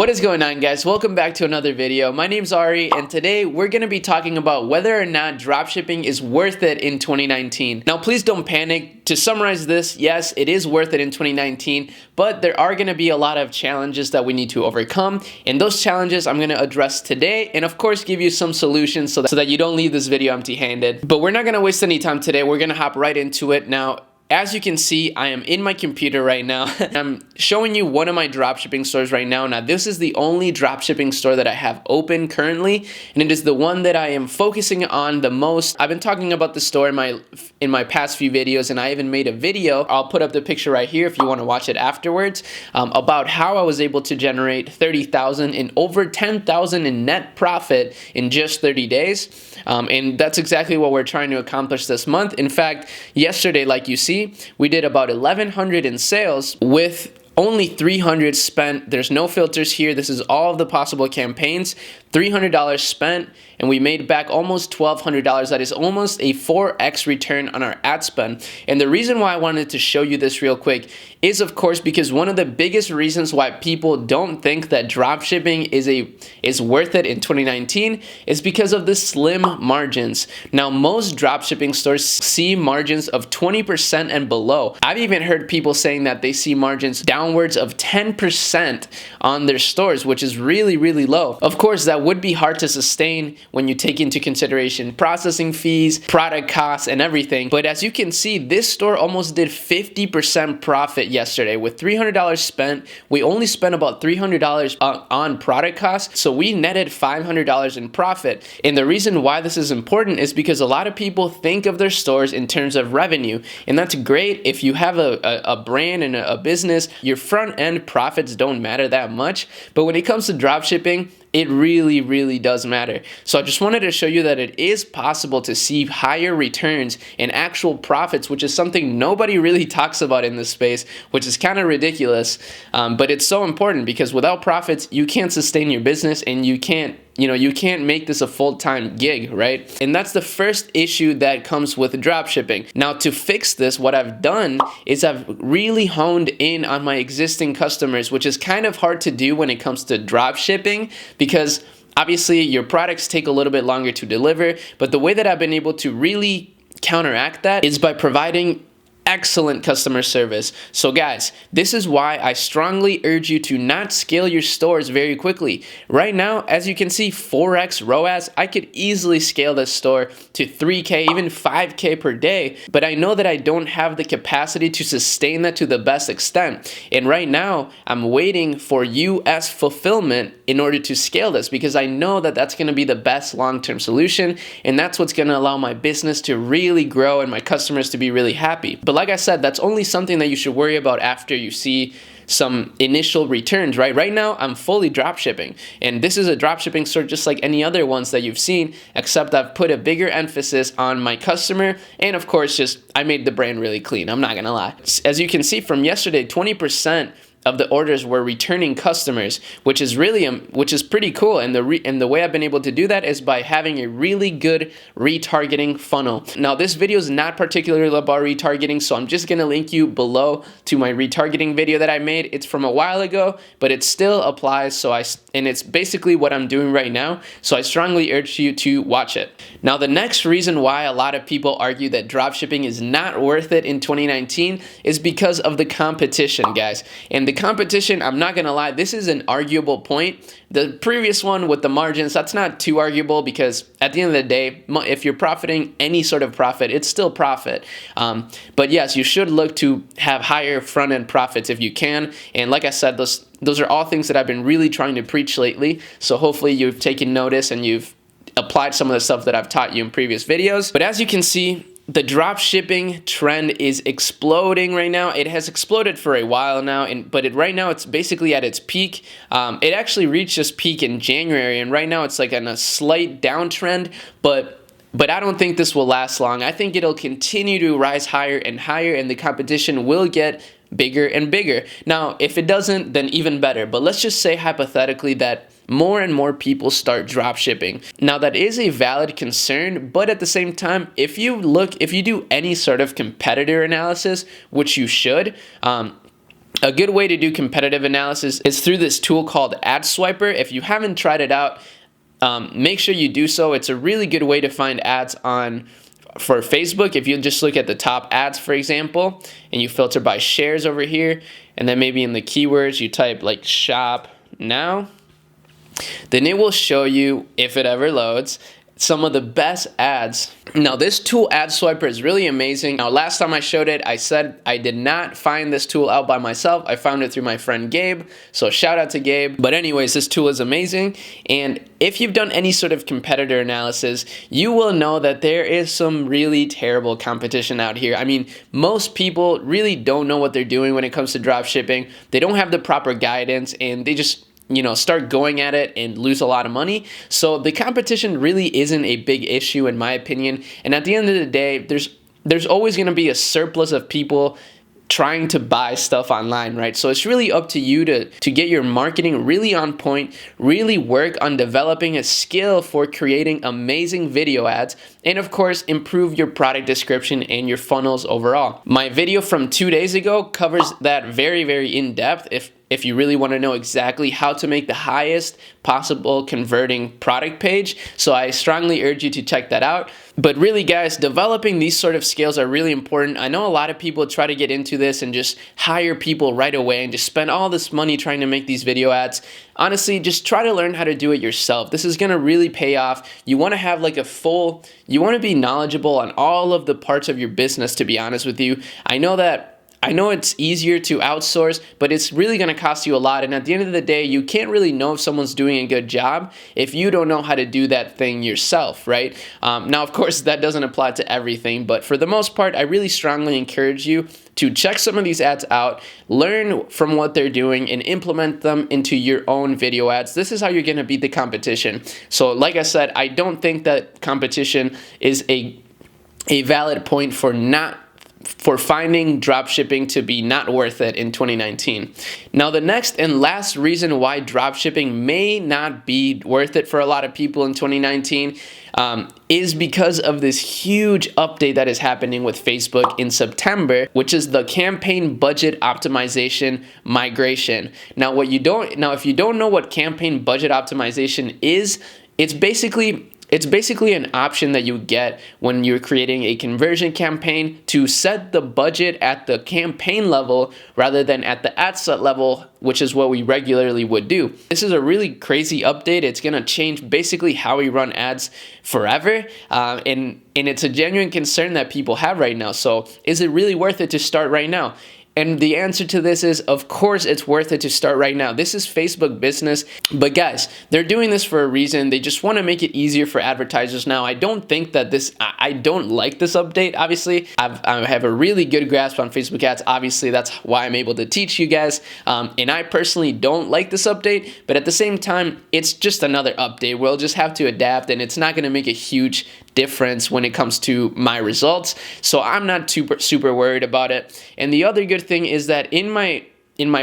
What is going on, guys? Welcome back to another video. My name's Arie, and today we're going to be talking about whether or not dropshipping is worth it in 2019. Now, please don't panic. To summarize this, yes, it is worth it in 2019, but there are going to be a lot of challenges that we need to overcome, and those challenges I'm going to address today, and of course give you some solutions so that you don't leave this video empty-handed. But we're not going to waste any time today. We're going to hop right into it. Now, as you can see, I am in my computer right now. I'm showing you one of my dropshipping stores right now. Now, this is the only dropshipping store that I have open currently, and it is the one that I am focusing on the most. I've been talking about the store in my past few videos, and I even made a video. I'll put up the picture right here if you want to watch it afterwards, about how I was able to generate $30,000 and over $10,000 in net profit in just 30 days. And that's exactly what we're trying to accomplish this month. In fact, yesterday, like you see, we did about 1,100 in sales with only 300 spent. There's no filters here. This is all of the possible campaigns. $300 spent, and we made back almost $1,200. That is almost a 4x return on our ad spend. And the reason why I wanted to show you this real quick is, of course, because one of the biggest reasons why people don't think that dropshipping is worth it in 2019 is because of the slim margins. Now, most dropshipping stores see margins of 20% and below. I've even heard people saying that they see margins downwards of 10% on their stores, which is really, really low. Of course, that would be hard to sustain when you take into consideration processing fees, product costs, and everything. But as you can see, this store almost did 50% profit yesterday with $300 spent. We only spent about $300 on product costs, so we netted $500 in profit. And the reason why this is important is because a lot of people think of their stores in terms of revenue, and that's great. If you have a brand and a business, your front end profits don't matter that much. But when it comes to dropshipping, it really, really does matter. So I just wanted to show you that it is possible to see higher returns and actual profits, which is something nobody really talks about in this space, which is kind of ridiculous. But it's so important because without profits, you can't sustain your business, and you can't make this a full-time gig, right? And that's the first issue that comes with dropshipping. Now, to fix this, what I've done is I've really honed in on my existing customers, which is kind of hard to do when it comes to dropshipping because obviously your products take a little bit longer to deliver. But the way that I've been able to really counteract that is by providing excellent customer service. So guys, this is why I strongly urge you to not scale your stores very quickly. Right now, as you can see, 4x ROAS, I could easily scale this store to 3K, even 5K per day, but I know that I don't have the capacity to sustain that to the best extent. And right now, I'm waiting for US fulfillment in order to scale this because I know that that's going to be the best long-term solution, and that's what's going to allow my business to really grow and my customers to be really happy. But like I said, that's only something that you should worry about after you see some initial returns, right? Right now, I'm fully dropshipping, and this is a dropshipping store just like any other ones that you've seen, except I've put a bigger emphasis on my customer, and of course, just I made the brand really clean. I'm not gonna lie. As you can see from yesterday, 20% of the orders were returning customers, which is pretty cool. And the way I've been able to do that is by having a really good retargeting funnel. Now, this video is not particularly about retargeting, so I'm just gonna link you below to my retargeting video that I made. It's from a while ago, but it still applies. And it's basically what I'm doing right now. So I strongly urge you to watch it. Now, the next reason why a lot of people argue that dropshipping is not worth it in 2019 is because of the competition, guys. And the competition, I'm not gonna lie, this is an arguable point. The previous one with the margins, that's not too arguable because at the end of the day, if you're profiting any sort of profit, it's still profit. But yes, you should look to have higher front-end profits if you can. And like I said, those are all things that I've been really trying to preach lately. So hopefully you've taken notice and you've applied some of the stuff that I've taught you in previous videos. But as you can see, the dropshipping trend is exploding right now. It has exploded for a while now, but right now it's basically at its peak. It actually reached its peak in January, and right now it's like on a slight downtrend, but I don't think this will last long. I think it'll continue to rise higher and higher, and the competition will get bigger and bigger. Now, if it doesn't, then even better. But let's just say hypothetically that more and more people start drop shipping. Now, that is a valid concern, but at the same time, if you do any sort of competitor analysis, which you should, A good way to do competitive analysis is through this tool called Ad Swiper. If you haven't tried it out, make sure you do so. It's a really good way to find ads for Facebook. If you just look at the top ads, for example, and you filter by shares over here, and then maybe in the keywords you type like shop now, then it will show you, if it ever loads, some of the best ads. Now this tool, Ad Swiper, is really amazing. Now last time I showed it, I said I did not find this tool out by myself. I found it through my friend Gabe, so shout out to Gabe. But anyways, this tool is amazing, and if you've done any sort of competitor analysis, you will know that there is some really terrible competition out here. I mean, most people really don't know what they're doing when it comes to drop shipping. They don't have the proper guidance, and they just start going at it and lose a lot of money. So the competition really isn't a big issue in my opinion. And at the end of the day, there's always going to be a surplus of people trying to buy stuff online, right? So it's really up to you to get your marketing really on point, really work on developing a skill for creating amazing video ads, and of course, improve your product description and your funnels overall. My video from 2 days ago covers that very, very in depth if you really want to know exactly how to make the highest possible converting product page. So I strongly urge you to check that out. But really guys, developing these sort of skills are really important. I know a lot of people try to get into this and just hire people right away and just spend all this money trying to make these video ads. Honestly, just try to learn how to do it yourself. This is gonna really pay off. You wanna have like you wanna be knowledgeable on all of the parts of your business, to be honest with you. I know it's easier to outsource, but it's really going to cost you a lot. And at the end of the day, you can't really know if someone's doing a good job if you don't know how to do that thing yourself, right? Now, of course, that doesn't apply to everything, but for the most part, I really strongly encourage you to check some of these ads out, learn from what they're doing, and implement them into your own video ads. This is how you're going to beat the competition. So like I said, I don't think that competition is a valid point for finding dropshipping to be not worth it in 2019. Now, the next and last reason why dropshipping may not be worth it for a lot of people in 2019 is because of this huge update that is happening with Facebook in September, which is the campaign budget optimization migration. Now, if you don't know what campaign budget optimization is, it's basically an option that you get when you're creating a conversion campaign to set the budget at the campaign level rather than at the ad set level, which is what we regularly would do. This is a really crazy update. It's gonna change basically how we run ads forever, and it's a genuine concern that people have right now. So is it really worth it to start right now? And the answer to this is, of course, it's worth it to start right now. This is Facebook business. But guys, they're doing this for a reason. They just want to make it easier for advertisers now. I don't think that I don't like this update, obviously. I have a really good grasp on Facebook ads. Obviously, that's why I'm able to teach you guys. And I personally don't like this update. But at the same time, it's just another update. We'll just have to adapt, and it's not going to make a huge difference when it comes to my results. So I'm not super worried about it. And the other good thing is that in my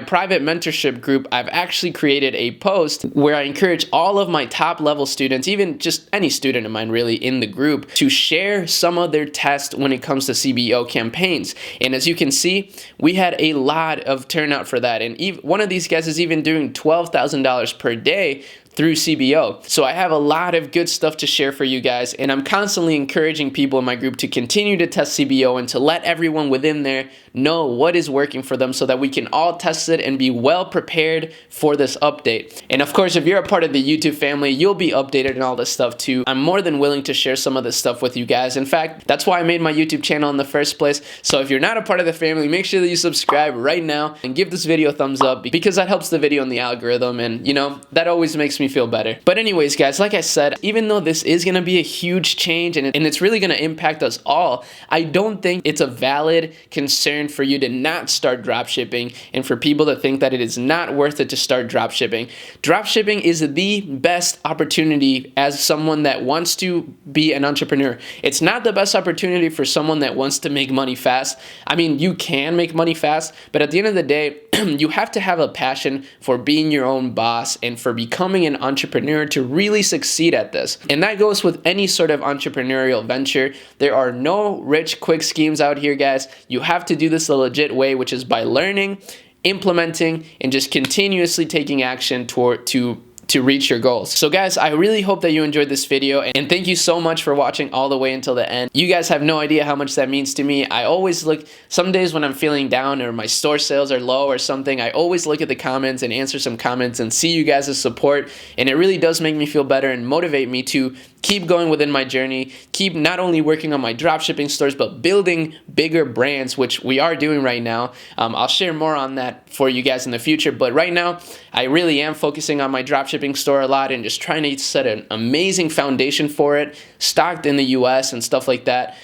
private mentorship group, I've actually created a post where I encourage all of my top level students, even just any student of mine really in the group, to share some of their tests when it comes to CBO campaigns. And as you can see, we had a lot of turnout for that. And one of these guys is even doing $12,000 per day through CBO. So I have a lot of good stuff to share for you guys, and I'm constantly encouraging people in my group to continue to test CBO and to let everyone within there know what is working for them so that we can all test it and be well prepared for this update. And of course, if you're a part of the YouTube family, you'll be updated on all this stuff too. I'm more than willing to share some of this stuff with you guys. In fact, that's why I made my YouTube channel in the first place. So if you're not a part of the family, make sure that you subscribe right now and give this video a thumbs up, because that helps the video in the algorithm, and that always makes me feel better. But anyways, guys, like I said, even though this is going to be a huge change and it's really going to impact us all, I don't think it's a valid concern for you to not start dropshipping and for people to think that it is not worth it to start dropshipping. Dropshipping is the best opportunity as someone that wants to be an entrepreneur. It's not the best opportunity for someone that wants to make money fast. I mean, you can make money fast, but at the end of the day, you have to have a passion for being your own boss and for becoming an entrepreneur to really succeed at this. And that goes with any sort of entrepreneurial venture. There are no rich quick schemes out here, guys. You have to do this the legit way, which is by learning, implementing, and just continuously taking action to reach your goals. So guys, I really hope that you enjoyed this video, and thank you so much for watching all the way until the end. You guys have no idea how much that means to me. I always look, some days when I'm feeling down or my store sales are low or something, I always look at the comments and answer some comments and see you guys' support, and it really does make me feel better and motivate me to keep going within my journey, keep not only working on my dropshipping stores, but building bigger brands, which we are doing right now. I'll share more on that for you guys in the future, but right now, I really am focusing on my dropshipping store a lot and just trying to set an amazing foundation for it, stocked in the US and stuff like that,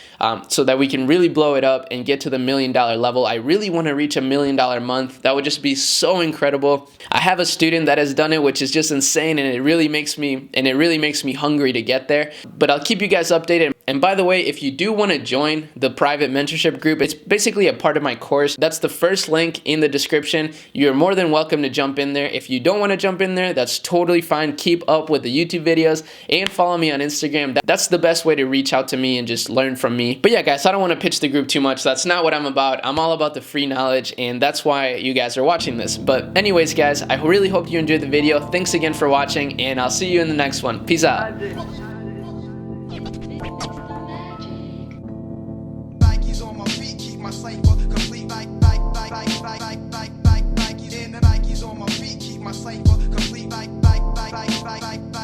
so that we can really blow it up and get to the $1 million level. I really want to reach $1 million month. That would just be so incredible. I have a student that has done it, which is just insane, and it really makes me hungry to get there. But I'll keep you guys updated. And by the way, if you do want to join the private mentorship group, it's basically a part of my course. That's the first link in the description. You're more than welcome to jump in there. If you don't want to jump in there, that's totally fine. Keep up with the YouTube videos and follow me on Instagram. That's the best way to reach out to me and just learn from me. But yeah, guys, I don't want to pitch the group too much. That's not what I'm about. I'm all about the free knowledge, and that's why you guys are watching this. But anyways, guys, I really hope you enjoyed the video. Thanks again for watching, and I'll see you in the next one. Peace out. Nike's on my feet, keep my sight.